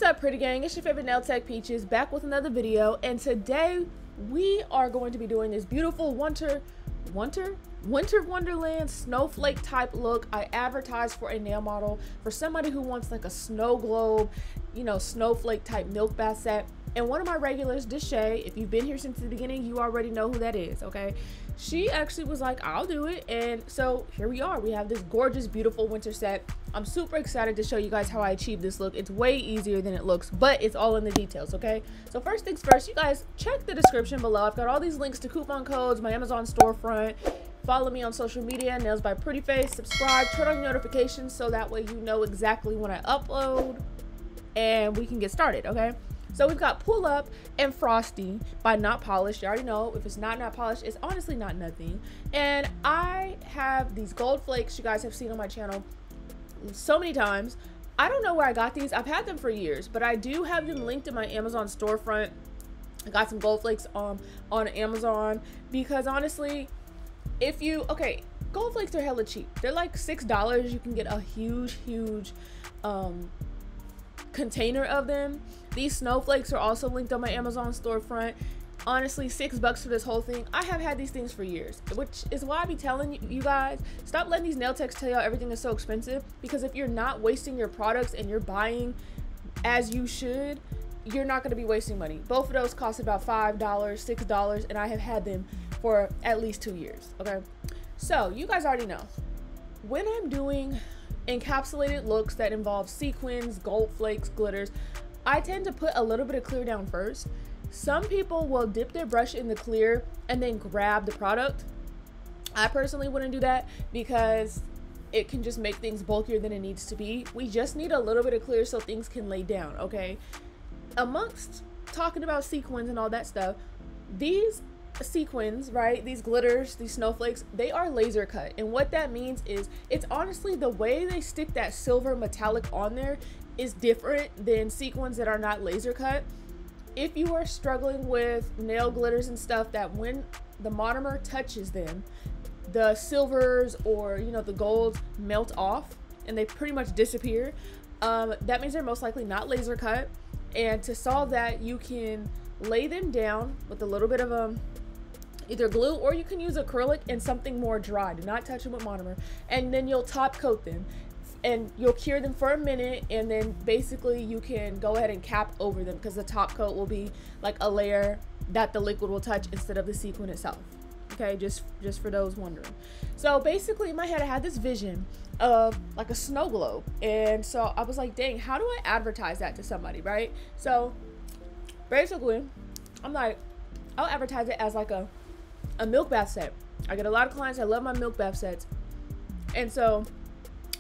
What's up, pretty gang? It's your favorite nail tech Peaches, back with another video, and today we are going to be doing this beautiful winter wonderland snowflake type look. I advertised for a nail model for somebody who wants like a snow globe, you know, snowflake type milk bath set. And one of my regulars, Deshay, if you've been here since the beginning, you already know who that is, okay? She actually was like, I'll do it. And so here we are. We have this gorgeous, beautiful winter set. I'm super excited to show you guys how I achieved this look. It's way easier than it looks, but it's all in the details, okay? So first things first, you guys check the description below. I've got all these links to coupon codes, my Amazon storefront. Follow me on social media, Nailsbyprettyface. Subscribe, turn on notifications so that way you know exactly when I upload, and we can get started, okay? So we've got Pull Up and Frosty by Not Polished. You already know if it's not polished, it's honestly not nothing. And I have these gold flakes you guys have seen on my channel so many times. I don't know where I got these. I've had them for years, but I do have them linked in my Amazon storefront. I got some gold flakes on Amazon because honestly, if you, okay, gold flakes are hella cheap. They're like $6. You can get a huge container of them. These snowflakes are also linked on my Amazon storefront. Honestly, $6 for this whole thing. I have had these things for years, which is why I be telling you guys, stop letting these nail techs tell y'all everything is so expensive, because if you're not wasting your products and you're buying as you should, you're not going to be wasting money. Both of those cost about $5, $6, and I have had them for at least 2 years, okay? So you guys already know, when I'm doing encapsulated looks that involve sequins, gold flakes, glitters, I tend to put a little bit of clear down first. Some people will dip their brush in the clear and then grab the product. I personally wouldn't do that because it can just make things bulkier than it needs to be. We just need a little bit of clear so things can lay down, okay? Amongst talking about sequins and all that stuff, these sequins, right, these glitters, these snowflakes, they are laser cut, and what that means is it's honestly the way they stick that silver metallic on there is different than sequins that are not laser cut. If you are struggling with nail glitters and stuff that when the monomer touches them, the silvers or, you know, the golds melt off and they pretty much disappear, that means they're most likely not laser cut. And to solve that, you can lay them down with a little bit of either glue, or you can use acrylic and something more dry. Do not touch them with monomer. And then you'll top coat them and you'll cure them for a minute, and then basically you can go ahead and cap over them because the top coat will be like a layer that the liquid will touch instead of the sequin itself, okay? Just for those wondering. So basically in my head I had this vision of like a snow globe, and so I was like, dang, how do I advertise that to somebody, right? So basically I'm like, I'll advertise it as like a milk bath set. I get a lot of clients, I love my milk bath sets, and so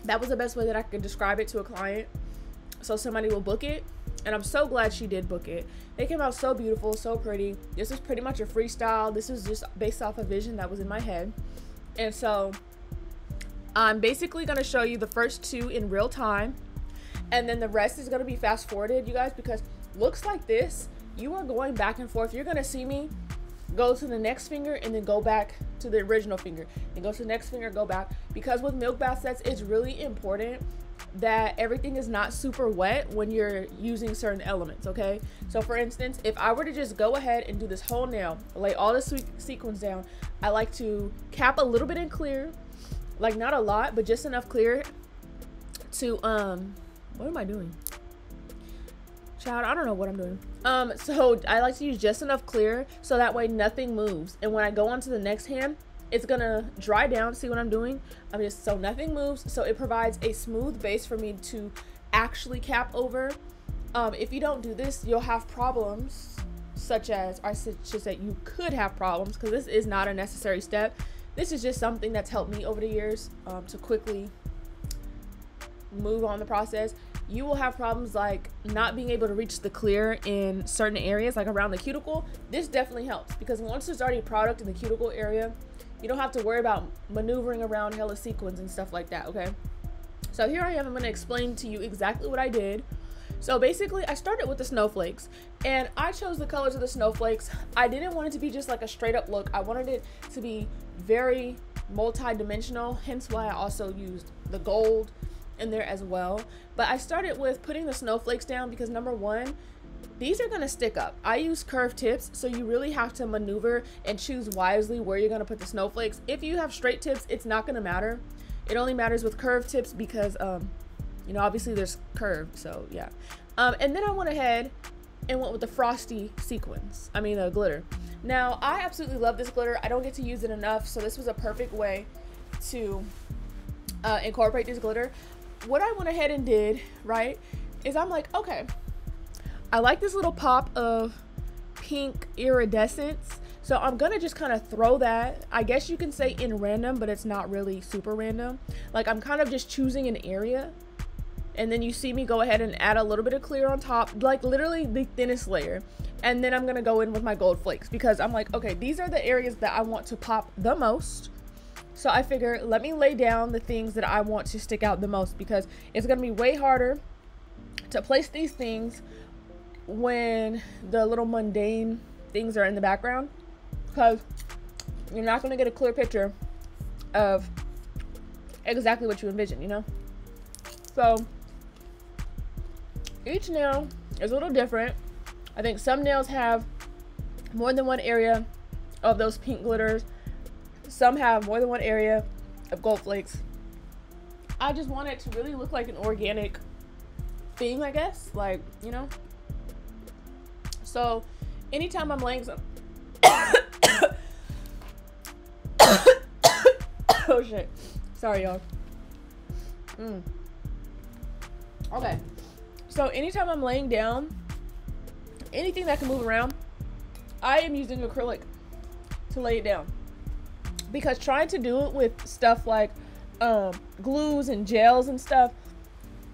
that was the best way that I could describe it to a client, so somebody will book it. And I'm so glad she did book it. They came out so beautiful, so pretty. This is pretty much a freestyle. This is just based off a vision that was in my head. And so I'm basically going to show you the first two in real time, and then the rest is going to be fast forwarded, you guys, because looks like this, you are going back and forth. You're going to see me go to the next finger and then go back to the original finger and go to the next finger, go back, because with milk bath sets it's really important that everything is not super wet when you're using certain elements, okay? So for instance, if I were to just go ahead and do this whole nail, lay all the sequins down, I like to cap a little bit in clear, like not a lot, but just enough clear to what am I doing, child? I don't know what I'm doing. So I like to use just enough clear so that way nothing moves, and when I go on to the next hand, it's gonna dry down. See what I'm doing? I'm just, so nothing moves, so it provides a smooth base for me to actually cap over. If you don't do this, you'll have problems, such as, I should say you could have problems, because this is not a necessary step. This is just something that's helped me over the years to quickly move on the process. You will have problems like not being able to reach the clear in certain areas, like around the cuticle. This definitely helps, because once there's already product in the cuticle area, you don't have to worry about maneuvering around hella sequins and stuff like that, okay? So here I am. I'm going to explain to you exactly what I did. So basically I started with the snowflakes, and I chose the colors of the snowflakes. I didn't want it to be just like a straight up look. I wanted it to be very multi-dimensional, hence why I also used the gold in there as well. But I started with putting the snowflakes down because number one, these are going to stick up. I use curved tips, so you really have to maneuver and choose wisely where you're going to put the snowflakes. If you have straight tips, it's not going to matter. It only matters with curved tips because, you know, obviously there's curved, so yeah. And then I went ahead and went with the frosty sequins. I mean, the glitter. Now, I absolutely love this glitter. I don't get to use it enough, so this was a perfect way to incorporate this glitter. What I went ahead and did, right, is I'm like, okay, I like this little pop of pink iridescence, so I'm gonna just kind of throw that, I guess you can say in random, but it's not really super random. Like, I'm kind of just choosing an area, and then you see me go ahead and add a little bit of clear on top, like literally the thinnest layer. And then I'm gonna go in with my gold flakes because I'm like, okay, these are the areas that I want to pop the most. So I figure, let me lay down the things that I want to stick out the most, because it's gonna be way harder to place these things when the little mundane things are in the background, because you're not going to get a clear picture of exactly what you envision, you know. So each nail is a little different. I think some nails have more than one area of those pink glitters, some have more than one area of gold flakes. I just want it to really look like an organic thing, I guess, like, you know. So anytime I'm laying some oh shit, sorry y'all. Okay, so anytime I'm laying down anything that can move around, I am using acrylic to lay it down, because trying to do it with stuff like glues and gels and stuff,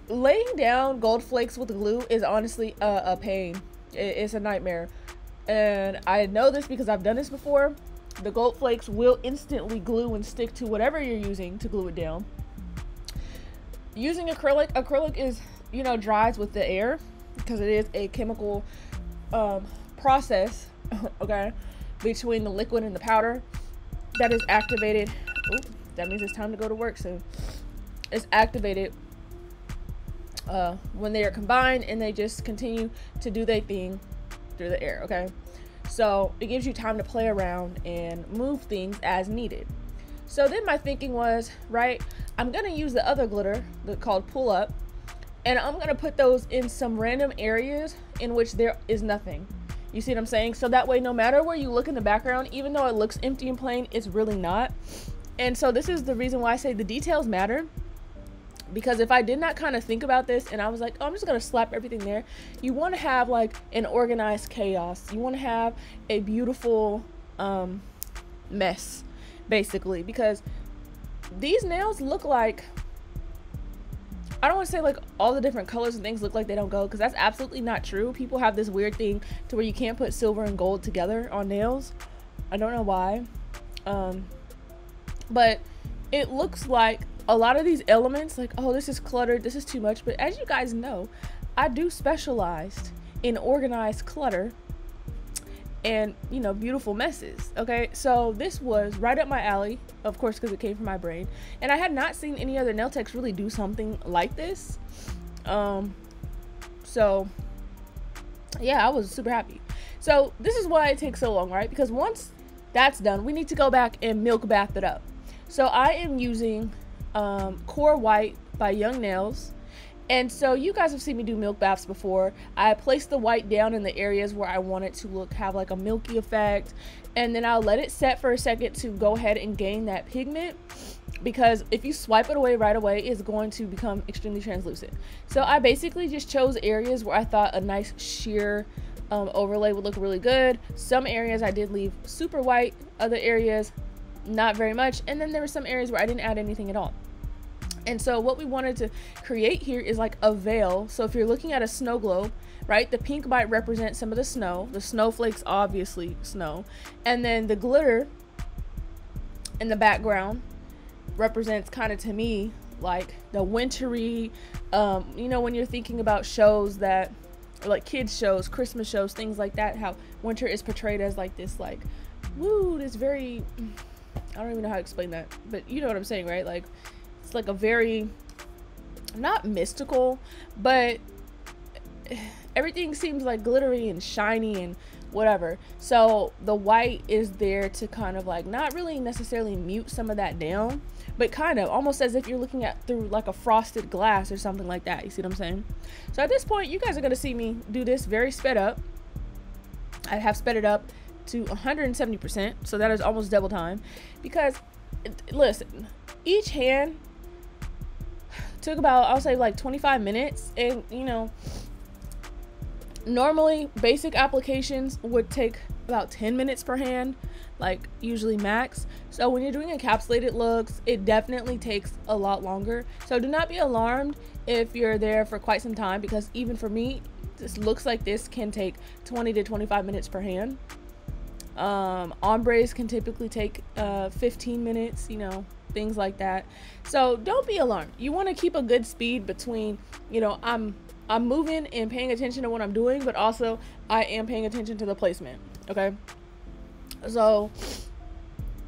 laying down gold flakes with glue is honestly a pain. It's a nightmare, and I know this because I've done this before. The gold flakes will instantly glue and stick to whatever you're using to glue it down. Using acrylic is, you know, dries with the air because it is a chemical process okay, between the liquid and the powder that is activated. Ooh, that means it's time to go to work soon. It's activated when they are combined, and they just continue to do their thing through the air. Okay, so it gives you time to play around and move things as needed. So then my thinking was, right, I'm gonna use the other glitter called Pull Up, and I'm gonna put those in some random areas in which there is nothing. You see what I'm saying? So that way, no matter where you look in the background, even though it looks empty and plain, it's really not. And so this is the reason why I say the details matter. Because if I did not kind of think about this and I was like, oh, I'm just gonna slap everything there, you want to have like an organized chaos. You want to have a beautiful mess, basically, because these nails look like, I don't want to say like all the different colors and things look like they don't go, because that's absolutely not true. People have this weird thing to where you can't put silver and gold together on nails. I don't know why, but it looks like a lot of these elements, like, oh, this is cluttered, this is too much. But as you guys know, I do specialize in organized clutter and, you know, beautiful messes. Okay, so this was right up my alley, of course, because it came from my brain, and I had not seen any other nail techs really do something like this. So yeah, I was super happy. So this is why it takes so long, right? Because once that's done, we need to go back and milk bath it up. So I am using Core White by Young Nails. And so you guys have seen me do milk baths before. I place the white down in the areas where I want it to have like a milky effect, and then I'll let it set for a second to go ahead and gain that pigment, because if you swipe it away right away, it's going to become extremely translucent. So I basically just chose areas where I thought a nice sheer overlay would look really good. Some areas I did leave super white, other areas not very much, and then there were some areas where I didn't add anything at all. And so what we wanted to create here is like a veil. So if you're looking at a snow globe, right, the pink might represent some of the snow, the snowflakes, obviously snow, and then the glitter in the background represents kind of, to me, like the wintry, you know, when you're thinking about shows that, like kids shows, Christmas shows, things like that, how winter is portrayed as like this, like, woo, this very, I don't even know how to explain that, but you know what I'm saying, right? Like, it's like a very not mystical, but everything seems like glittery and shiny and whatever. So the white is there to kind of like not really necessarily mute some of that down, but kind of almost as if you're looking at through like a frosted glass or something like that. You see what I'm saying? So at this point, you guys are going to see me do this very sped up. I have sped it up to 170%, so that is almost double time, because listen, each hand took about, I'll say like 25 minutes, and you know, normally basic applications would take about 10 minutes per hand, like usually max. So when you're doing encapsulated looks, it definitely takes a lot longer. So do not be alarmed if you're there for quite some time, because even for me, this looks like this can take 20 to 25 minutes per hand. Ombres can typically take 15 minutes, you know, things like that. So don't be alarmed. You want to keep a good speed between, you know, I'm moving and paying attention to what I'm doing, but also I am paying attention to the placement. Okay, so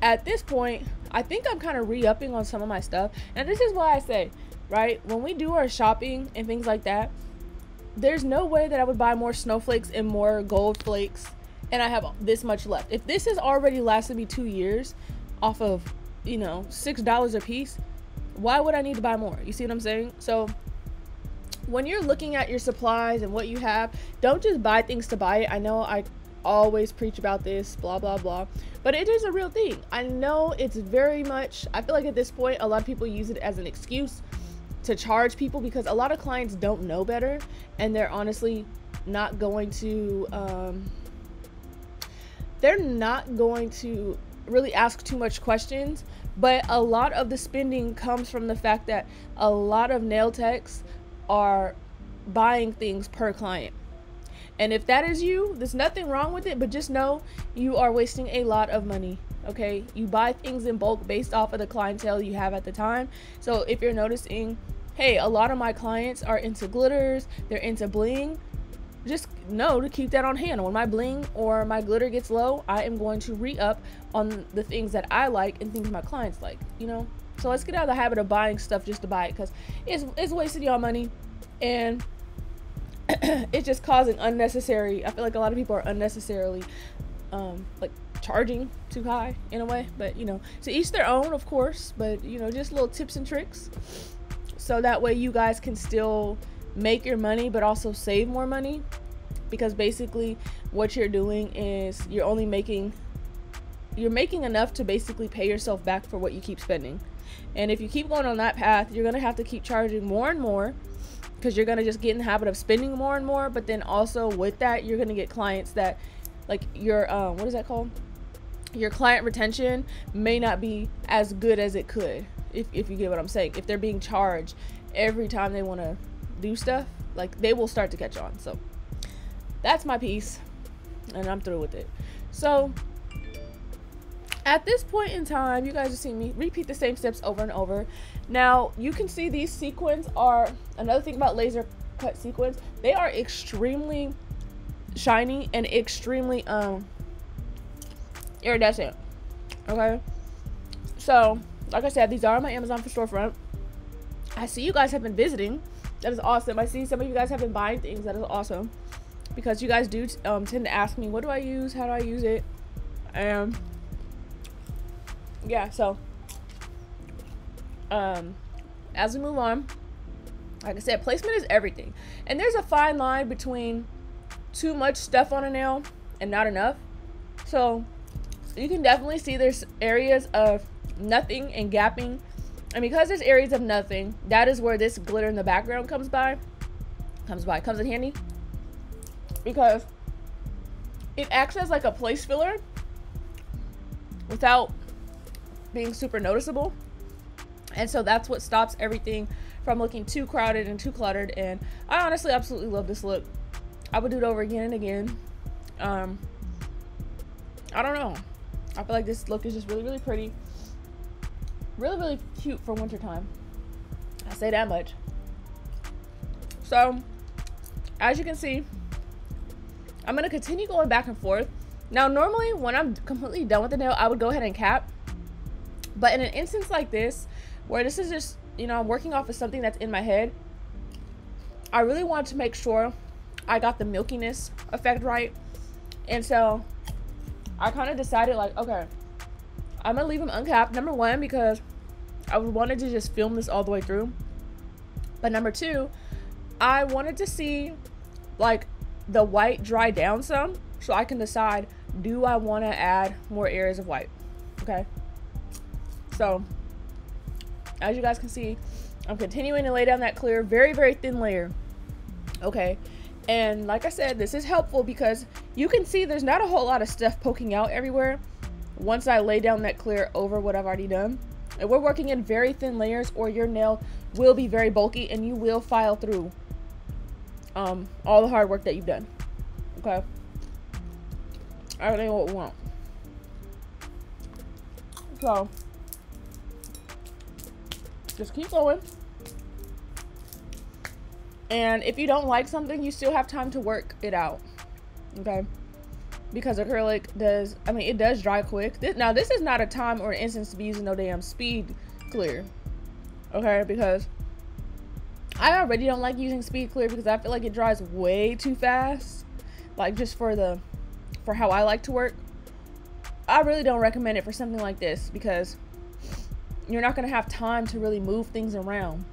at this point, I think I'm kind of re-upping on some of my stuff, and this is why I say, right, when we do our shopping and things like that, there's no way that I would buy more snowflakes and more gold flakes and I have this much left. If this has already lasted me 2 years off of, you know, $6 a piece, why would I need to buy more? You see what I'm saying? So when you're looking at your supplies and what you have, don't just buy things to buy it. I know I always preach about this, blah blah blah, but it is a real thing. I know it's very much, I feel like at this point a lot of people use it as an excuse to charge people, because a lot of clients don't know better, and they're honestly not going to really ask too much questions. But a lot of the spending comes from the fact that a lot of nail techs are buying things per client. And if that is you, there's nothing wrong with it, but just know you are wasting a lot of money. Okay, you buy things in bulk based off of the clientele you have at the time. So if you're noticing, hey, a lot of my clients are into glitters, they're into bling, just know to keep that on hand. When my bling or my glitter gets low, I am going to re-up on the things that I like and things my clients like, you know. So let's get out of the habit of buying stuff just to buy it, because it's wasting y'all money, and it's just causing unnecessary, I feel like a lot of people are unnecessarily like charging too high in a way. But you know, to each their own, of course, but you know, just little tips and tricks, so that way you guys can still make your money but also save more money. Because basically what you're doing is you're making enough to basically pay yourself back for what you keep spending. And if you keep going on that path, you're gonna have to keep charging more and more, because you're gonna just get in the habit of spending more and more. But then also with that, you're gonna get clients that, like, your what is that called, your client retention may not be as good as it could, if you get what I'm saying. If they're being charged every time they want to do stuff, like, they will start to catch on. So that's my piece, and I'm through with it. So at this point in time, you guys are seeing me repeat the same steps over and over. Now you can see these sequins are another thing about laser cut sequins. They are extremely shiny and extremely iridescent. Okay, so like I said, these are on my Amazon for storefront. I see you guys have been visiting. That is awesome. I see some of you guys have been buying things. That is awesome, because you guys do tend to ask me, what do I use, how do I use it, and yeah. So as we move on, like I said, placement is everything, and there's a fine line between too much stuff on a nail and not enough. So you can definitely see there's areas of nothing and gapping, and because there's areas of nothing, that is where this glitter in the background comes in handy, because it acts as like a place filler without being super noticeable. And so that's what stops everything from looking too crowded and too cluttered. And I honestly absolutely love this look. I would do it over again and again. I don't know, I feel like this look is just really, really pretty, really, really cute for wintertime. I say that much. So as you can see, I'm gonna continue going back and forth. Now normally when I'm completely done with the nail, I would go ahead and cap, but in an instance like this, where this is just, you know, I'm working off of something that's in my head, I really wanted to make sure I got the milkiness effect right. And so I kind of decided, like, okay, I'm gonna leave them uncapped. Number one, because I wanted to just film this all the way through. But number two, I wanted to see like the white dry down some, so I can decide, do I want to add more areas of white? Okay. So as you guys can see, I'm continuing to lay down that clear, very, very thin layer. Okay. And like I said, this is helpful because you can see there's not a whole lot of stuff poking out everywhere once I lay down that clear over what I've already done. And we're working in very thin layers, or your nail will be very bulky and you will file through all the hard work that you've done. Okay. Everything what we want. So just keep going. And if you don't like something, you still have time to work it out. Okay. Because acrylic does, I mean, it does dry quick. Now, this is not a time or an instance to be using no damn speed clear. Okay, because I already don't like using speed clear because I feel like it dries way too fast. Like, just for how I like to work. I really don't recommend it for something like this because you're not going to have time to really move things around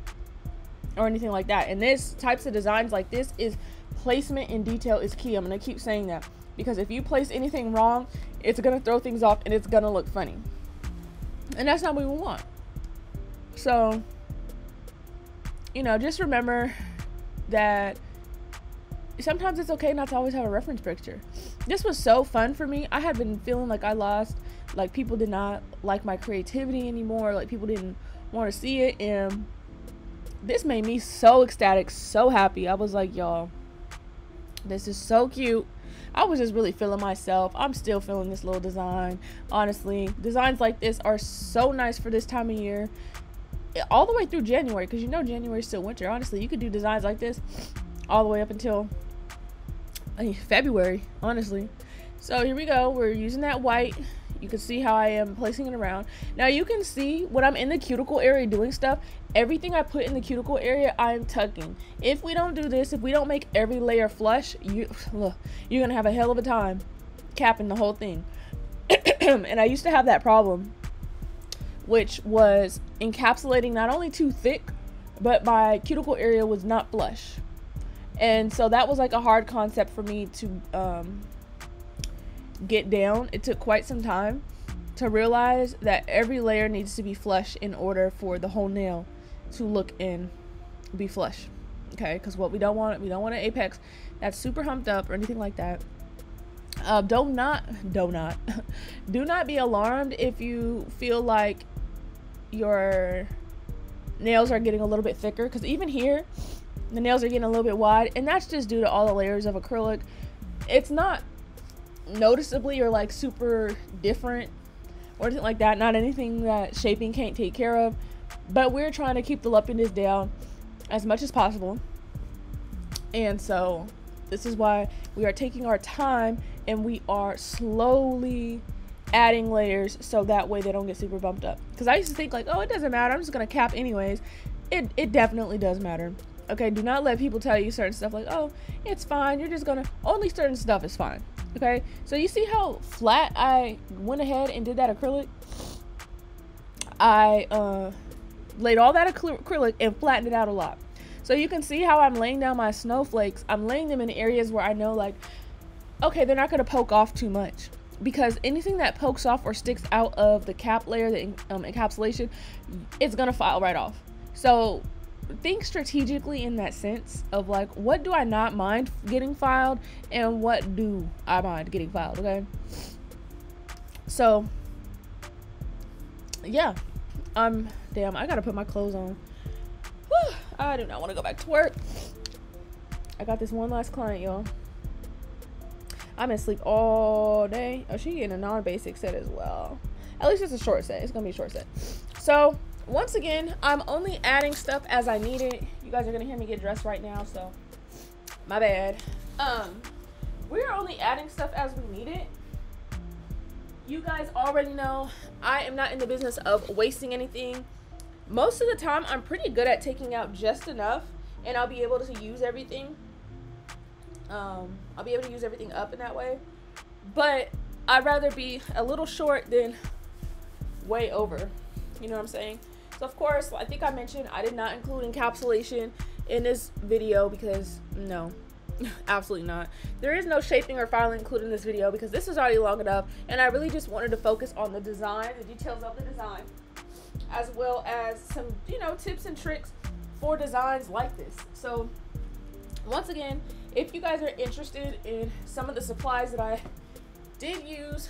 or anything like that. And this types of designs like this is placement and detail is key. I'm going to keep saying that. Because if you place anything wrong, it's going to throw things off and it's going to look funny. And that's not what we want. So, you know, just remember that sometimes it's okay not to always have a reference picture. This was so fun for me. I had been feeling like I lost, like people did not like my creativity anymore. Like people didn't want to see it. And this made me so ecstatic, so happy. I was like, y'all, this is so cute. I was just really feeling myself. I'm still feeling this little design. Honestly, designs like this are so nice for this time of year. All the way through January, because you know January is still winter. Honestly, you could do designs like this all the way up until February, honestly. So here we go. We're using that white. You can see how I am placing it around. Now you can see when I'm in the cuticle area doing stuff, everything I put in the cuticle area, I'm tucking. If we don't do this, if we don't make every layer flush, you're gonna have a hell of a time capping the whole thing. And I used to have that problem, which was encapsulating not only too thick, but my cuticle area was not flush. And so that was like a hard concept for me to get down. It took quite some time to realize that every layer needs to be flush in order for the whole nail to look and be flush. Okay, because what we don't want an apex that's super humped up or anything like that. Do not be alarmed if you feel like your nails are getting a little bit thicker, because even here the nails are getting a little bit wide, and that's just due to all the layers of acrylic. It's not noticeably or like super different or anything like that, not anything that shaping can't take care of, but we're trying to keep the lumpiness down as much as possible. And so this is why we are taking our time and we are slowly adding layers so that way they don't get super bumped up. Because I used to think like, oh, it doesn't matter, I'm just gonna cap anyways. It definitely does matter. Okay, do not let people tell you certain stuff like, oh, it's fine, you're just gonna, only certain stuff is fine. Okay, so you see how flat I went ahead and did that acrylic? I laid all that acrylic and flattened it out a lot. So you can see how I'm laying down my snowflakes. I'm laying them in areas where I know like, okay, they're not gonna poke off too much, because anything that pokes off or sticks out of the cap layer, the encapsulation, it's gonna file right off. So think strategically in that sense of like, what do I not mind getting filed and what do I mind getting filed? Okay, so yeah, damn, I gotta put my clothes on. Whew, I do not want to go back to work. I got this one last client, y'all. I'm in sleep all day. Oh, she getting a non-basic set as well. At least it's a short set. It's gonna be a short set. So once again, I'm only adding stuff as I need it. You guys are gonna hear me get dressed right now, so my bad. We're only adding stuff as we need it. You guys already know I am not in the business of wasting anything. Most of the time I'm pretty good at taking out just enough, and I'll be able to use everything. I'll be able to use everything up in that way, but I'd rather be a little short than way over, you know what I'm saying? So of course, I think I mentioned I did not include encapsulation in this video because no, absolutely not. There is no shaping or filing included in this video because this is already long enough, and I really just wanted to focus on the design, the details of the design, as well as some, you know, tips and tricks for designs like this. So once again, if you guys are interested in some of the supplies that I did use,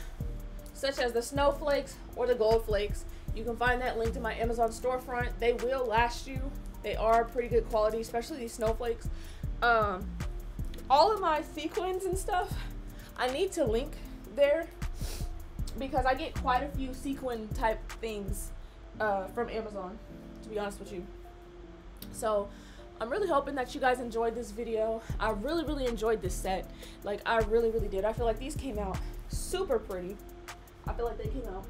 such as the snowflakes or the gold flakes, you can find that linked in my Amazon storefront. They will last you. They are pretty good quality, especially these snowflakes. All of my sequins and stuff, I need to link there because I get quite a few sequin type things from Amazon, to be honest with you. So I'm really hoping that you guys enjoyed this video. I really enjoyed this set. Like, I really did. I feel like these came out super pretty. I feel like they came out,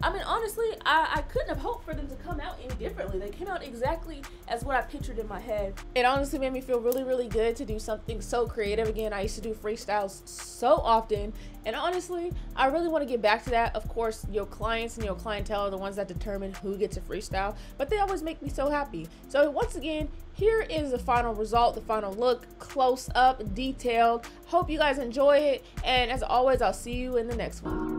I mean, honestly, I couldn't have hoped for them to come out any differently. They came out exactly as what I pictured in my head. It honestly made me feel really good to do something so creative again. I used to do freestyles so often, and honestly, I really want to get back to that. Of course, your clients and your clientele are the ones that determine who gets a freestyle, but they always make me so happy. So once again, here is the final result, the final look, close up, detailed. Hope you guys enjoy it, and as always, I'll see you in the next one.